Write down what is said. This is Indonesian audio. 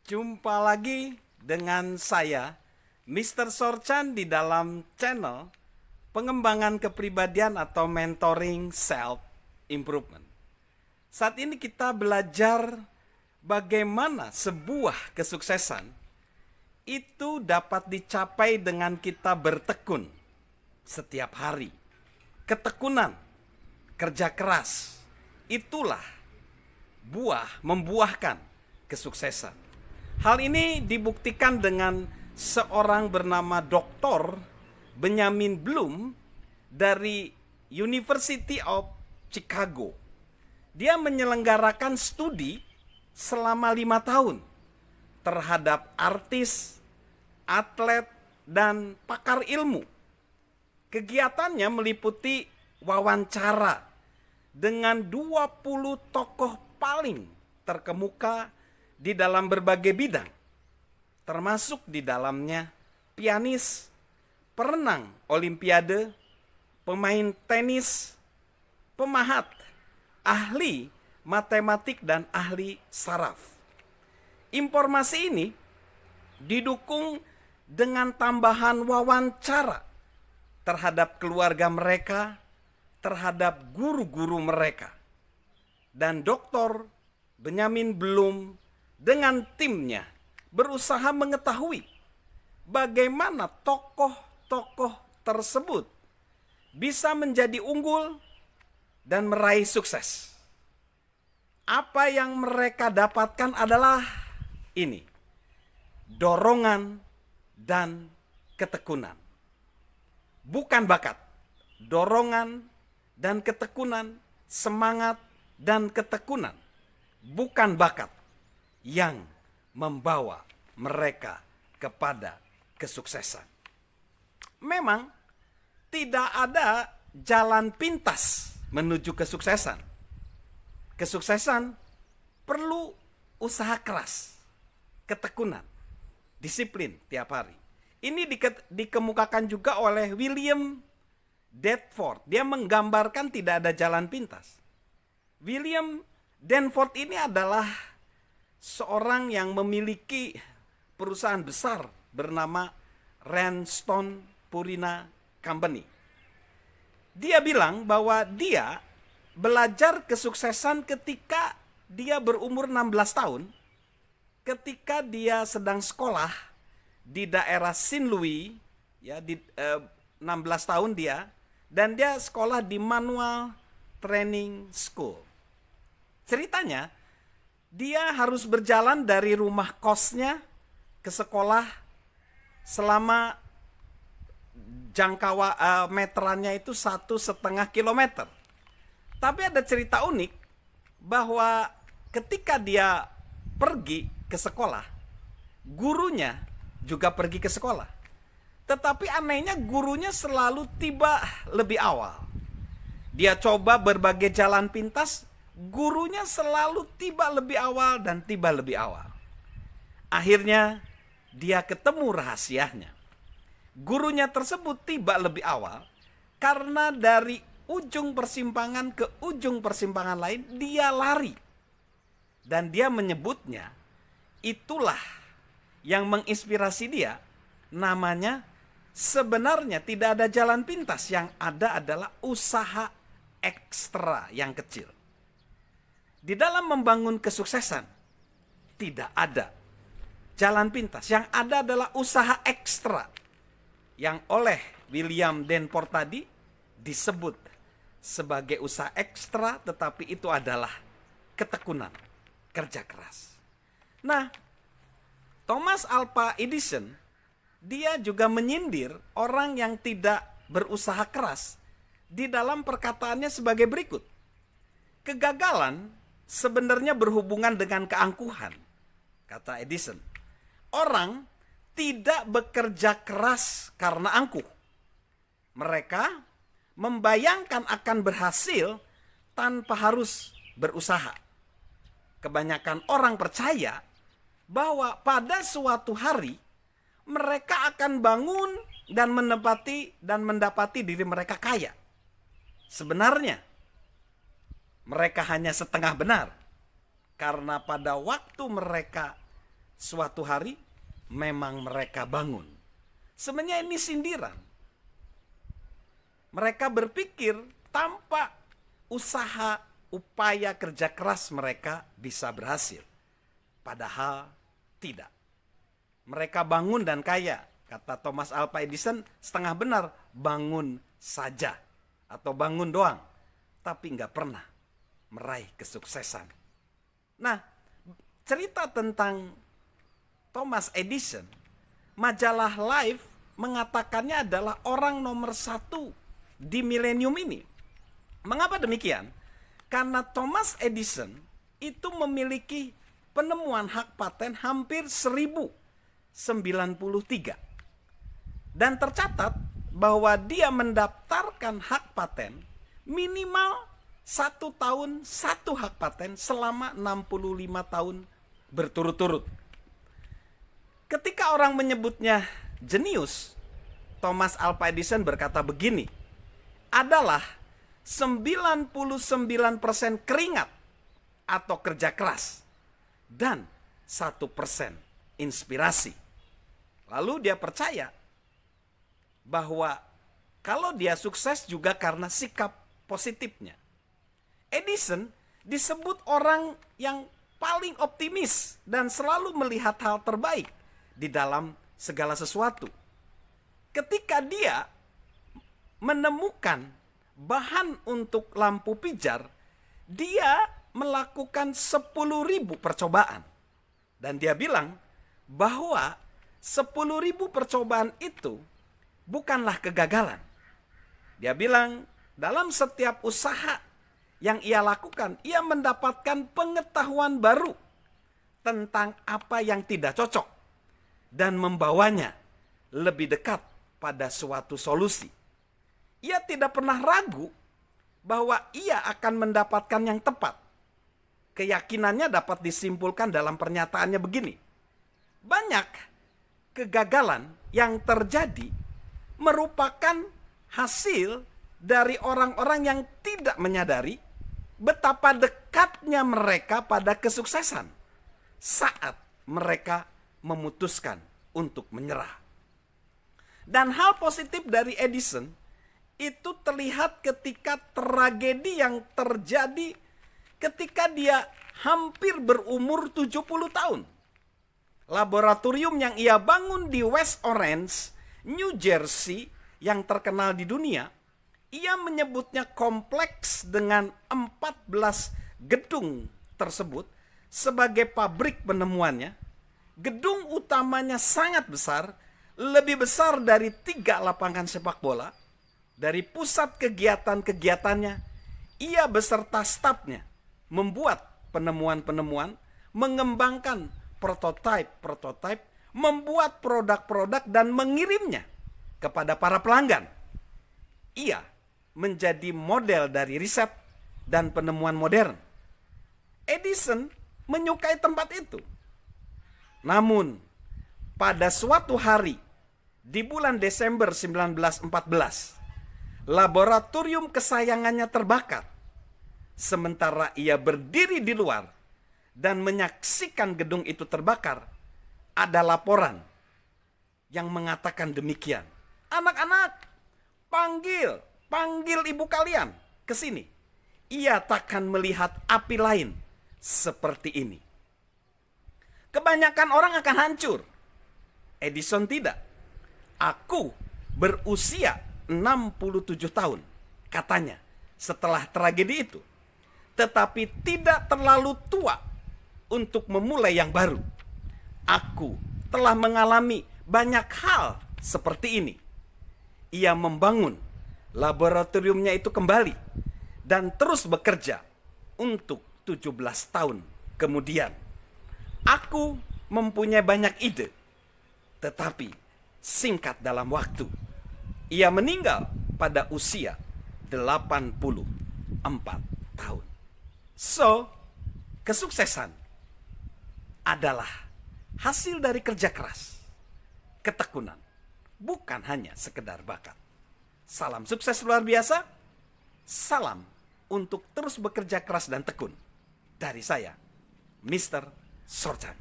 Jumpa lagi dengan saya, Mr. Sorchan, di dalam channel pengembangan kepribadian atau mentoring self improvement. Saat ini kita belajar bagaimana sebuah kesuksesan itu dapat dicapai dengan kita bertekun setiap hari. Ketekunan, kerja keras, itulah membuahkan kesuksesan. Hal ini dibuktikan dengan seorang bernama Dr. Benjamin Bloom dari University of Chicago. Dia menyelenggarakan studi selama 5 tahun terhadap artis, atlet, dan pakar ilmu. Kegiatannya meliputi wawancara dengan 20 tokoh paling terkemuka di dalam berbagai bidang, termasuk di dalamnya pianis, perenang olimpiade, pemain tenis, pemahat, ahli matematik, dan ahli saraf. Informasi ini didukung dengan tambahan wawancara terhadap keluarga mereka, terhadap guru-guru mereka. Dan Dr. Benjamin Bloom dengan timnya berusaha mengetahui bagaimana tokoh-tokoh tersebut bisa menjadi unggul dan meraih sukses. Apa yang mereka dapatkan adalah ini: dorongan dan ketekunan. Bukan bakat, dorongan dan ketekunan, semangat dan ketekunan, bukan bakat yang membawa mereka kepada kesuksesan. Memang tidak ada jalan pintas menuju kesuksesan. Kesuksesan perlu usaha keras, ketekunan, disiplin tiap hari. Ini dikemukakan juga oleh William Danforth. Dia menggambarkan tidak ada jalan pintas. William Danforth ini adalah seorang yang memiliki perusahaan besar bernama Randstone Purina Company. Dia bilang bahwa dia belajar kesuksesan ketika dia berumur 16 tahun, ketika dia sedang sekolah di daerah Saint Louis, ya, di 16 tahun dia, dan dia sekolah di Manual Training School. Ceritanya, dia harus berjalan dari rumah kosnya ke sekolah selama meterannya itu 1,5 kilometer. Tapi ada cerita unik bahwa ketika dia pergi ke sekolah, gurunya juga pergi ke sekolah. Tetapi anehnya gurunya selalu tiba lebih awal. Dia coba berbagai jalan pintas, gurunya selalu tiba lebih awal dan tiba lebih awal. Akhirnya dia ketemu rahasianya. Gurunya tersebut tiba lebih awal karena dari ujung persimpangan ke ujung persimpangan lain dia lari. Dan dia menyebutnya, itulah yang menginspirasi dia, namanya sebenarnya tidak ada jalan pintas, yang ada adalah usaha ekstra yang kecil. Di dalam membangun kesuksesan tidak ada jalan pintas, yang ada adalah usaha ekstra yang oleh William Danforth tadi disebut sebagai usaha ekstra, tetapi itu adalah ketekunan, kerja keras. Nah, Thomas Alva Edison, dia juga menyindir orang yang tidak berusaha keras di dalam perkataannya sebagai berikut. Kegagalan sebenarnya berhubungan dengan keangkuhan, kata Edison. Orang tidak bekerja keras karena angkuh. Mereka membayangkan akan berhasil tanpa harus berusaha. Kebanyakan orang percaya bahwa pada suatu hari mereka akan bangun dan mendapati diri mereka kaya. Sebenarnya mereka hanya setengah benar, karena pada waktu mereka suatu hari memang mereka bangun. Sebenarnya ini sindiran. Mereka berpikir tanpa usaha, upaya kerja keras mereka bisa berhasil. Padahal tidak. Mereka bangun dan kaya. Kata Thomas Alva Edison, setengah benar, bangun saja atau bangun doang, tapi nggak pernah meraih kesuksesan. Nah, cerita tentang Thomas Edison, majalah Life mengatakannya adalah orang nomor 1 di milenium ini. Mengapa demikian? Karena Thomas Edison itu memiliki penemuan hak paten hampir 1093. Dan tercatat bahwa dia mendaftarkan hak paten minimal 1 tahun 1 hak paten selama 65 tahun berturut-turut. Ketika orang menyebutnya jenius, Thomas Alva Edison berkata begini, adalah 99% keringat atau kerja keras dan 1% inspirasi. Lalu dia percaya bahwa kalau dia sukses juga karena sikap positifnya. Edison disebut orang yang paling optimis dan selalu melihat hal terbaik di dalam segala sesuatu. Ketika dia menemukan bahan untuk lampu pijar, dia melakukan 10.000 percobaan. Dan dia bilang bahwa 10.000 percobaan itu bukanlah kegagalan. Dia bilang dalam setiap usaha yang ia lakukan, ia mendapatkan pengetahuan baru tentang apa yang tidak cocok dan membawanya lebih dekat pada suatu solusi. Ia tidak pernah ragu bahwa ia akan mendapatkan yang tepat. Keyakinannya dapat disimpulkan dalam pernyataannya begini. Banyak kegagalan yang terjadi merupakan hasil dari orang-orang yang tidak menyadari betapa dekatnya mereka pada kesuksesan saat mereka memutuskan untuk menyerah. Dan hal positif dari Edison itu terlihat ketika tragedi yang terjadi ketika dia hampir berumur 70 tahun. Laboratorium yang ia bangun di West Orange, New Jersey yang terkenal di dunia, ia menyebutnya kompleks dengan 14 gedung tersebut sebagai pabrik penemuannya. Gedung utamanya sangat besar, lebih besar dari 3 lapangan sepak bola. Dari pusat kegiatan-kegiatannya, ia beserta stafnya membuat penemuan-penemuan, mengembangkan prototipe, membuat produk-produk dan mengirimnya kepada para pelanggan. Ia menjadi model dari riset dan penemuan modern. Edison menyukai tempat itu. Namun, pada suatu hari di bulan Desember 1914, laboratorium kesayangannya terbakar. Sementara ia berdiri di luar dan menyaksikan gedung itu terbakar, ada laporan yang mengatakan demikian. Anak-anak, panggil ibu kalian ke sini. Ia takkan melihat api lain seperti ini. Kebanyakan orang akan hancur. Edison tidak. Aku berusia 67 tahun, katanya, setelah tragedi itu. Tetapi tidak terlalu tua untuk memulai yang baru. Aku telah mengalami banyak hal seperti ini. Ia membangun laboratoriumnya itu kembali dan terus bekerja untuk 17 tahun kemudian. Aku mempunyai banyak ide, tetapi singkat dalam waktu. Ia meninggal pada usia 84 tahun. So, kesuksesan adalah hasil dari kerja keras, ketekunan, bukan hanya sekedar bakat. Salam sukses luar biasa, salam untuk terus bekerja keras dan tekun. Dari saya, Mr. Sorjan.